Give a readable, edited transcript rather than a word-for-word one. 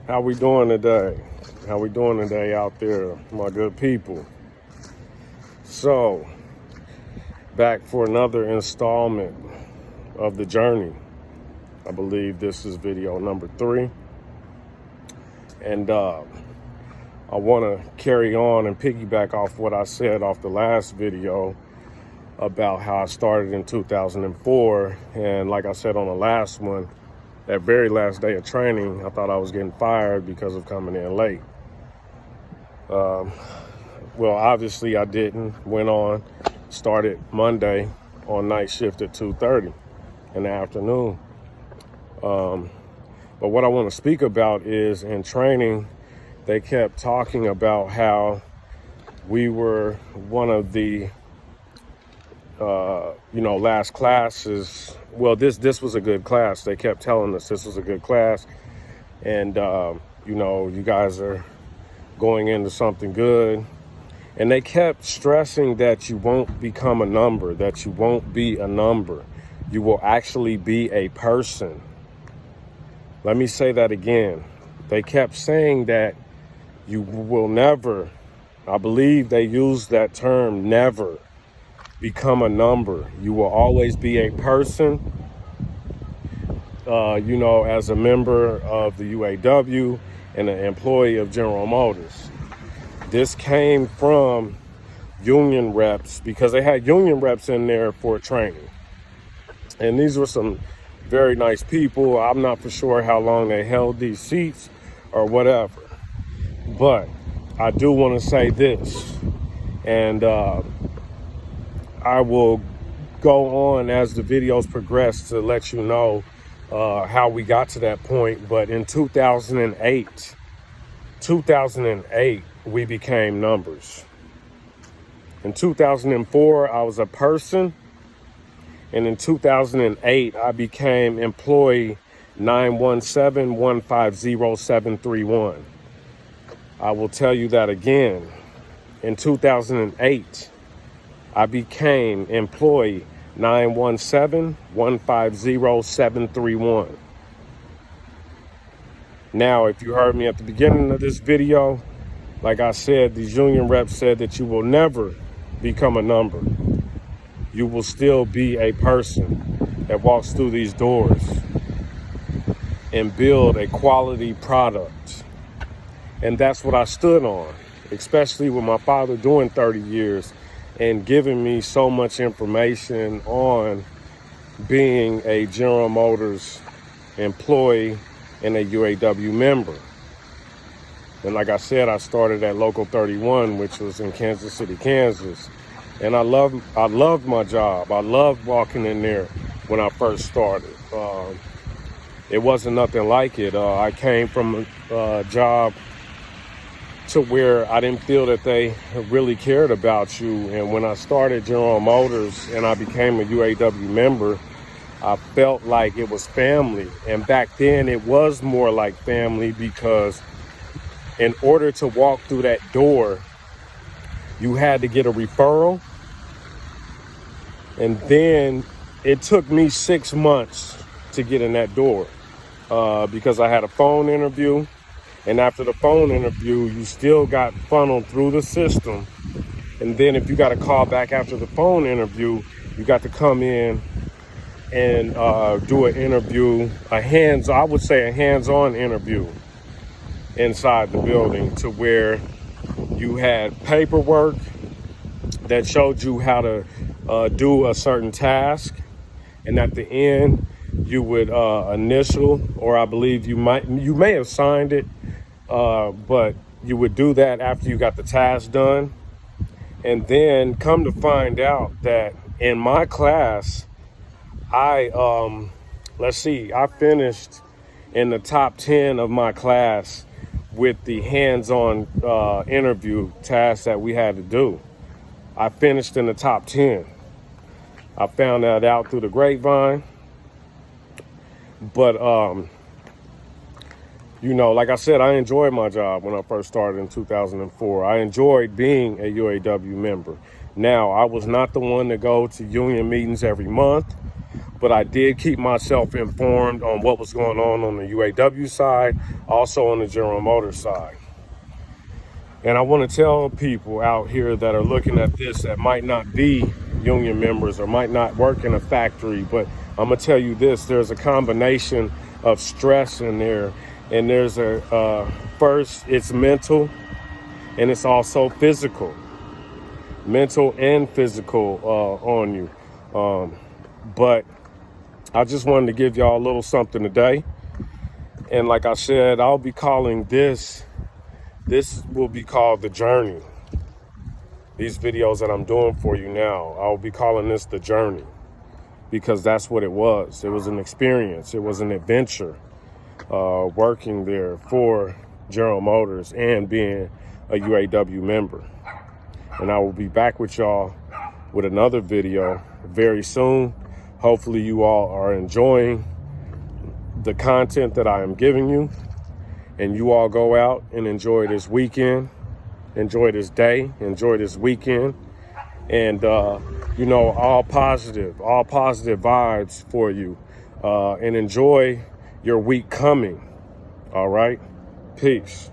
How we doing today? How we doing today out there, my good people? So, back for another installment of the journey. I believe this is video number 3. And I want to carry on and piggyback off what I said off the last video about how I started in 2004. And like I said on the last one, that very last day of training, I thought I was getting fired because of coming in late. Well, obviously I didn't. Went on, started Monday on night shift at 2:30 in the afternoon. But what I want to speak about is in training, they kept talking about how we were one of the last classes. Well, this was a good class. They kept telling us this was a good class. And, you guys are going into something good. And they kept stressing that you won't become a number, that you won't be a number. You will actually be a person. Let me say that again. They kept saying that you will never, I believe they used that term, never become a number. You will always be a person, as a member of the UAW and an employee of General Motors. This came from union reps because they had union reps in there for training. And these were some very nice people. I'm not for sure how long they held these seats or whatever. But I do want to say this, and I will go on as the videos progress to let you know how we got to that point. But in 2008, we became numbers. In 2004, I was a person. And in 2008, I became employee 917150731. I will tell you that again. In 2008, I became employee 917150731. Now, if you heard me at the beginning of this video, like I said, these union reps said that you will never become a number. You will still be a person that walks through these doors and build a quality product. And that's what I stood on, especially with my father doing 30 years and giving me so much information on being a General Motors employee and a UAW member. And like I said, I started at Local 31, which was in Kansas City, Kansas. And I loved my job. I loved walking in there when I first started. It wasn't nothing like it. I came from a job to where I didn't feel that they really cared about you. And when I started General Motors and I became a UAW member, I felt like it was family. And back then it was more like family because in order to walk through that door, you had to get a referral. And then it took me 6 months to get in that door because I had a phone interview. And after the phone interview, you still got funneled through the system. And then if you got a call back after the phone interview, you got to come in and do an interview, a hands-on interview inside the building, to where you had paperwork that showed you how to do a certain task, and at the end you would initial, or I believe you may have signed it, but you would do that after you got the task done. And then come to find out that in my class, I finished in the top 10 of my class with the hands-on interview tasks that we had to do. I finished in the top 10. I found that out through the grapevine. But, like I said, I enjoyed my job when I first started in 2004. I enjoyed being a UAW member. Now, I was not the one to go to union meetings every month. but I did keep myself informed on what was going on the UAW side, also on the General Motors side. And I want to tell people out here that are looking at this that might not be union members or might not work in a factory, but I'm going to tell you this, there's a combination of stress in there. And there's first, it's mental, and it's also physical. Mental and physical on you. But I just wanted to give y'all a little something today. And like I said, I'll be calling this will be called The Journey. These videos that I'm doing for you now, I'll be calling this The Journey, because that's what it was. It was an experience. It was an adventure, working there for General Motors and being a UAW member. And I will be back with y'all with another video very soon. Hopefully you all are enjoying the content that I am giving you, and you all go out and enjoy this weekend, enjoy this day, enjoy this weekend, and all positive vibes for you, and enjoy your week coming. All right, peace.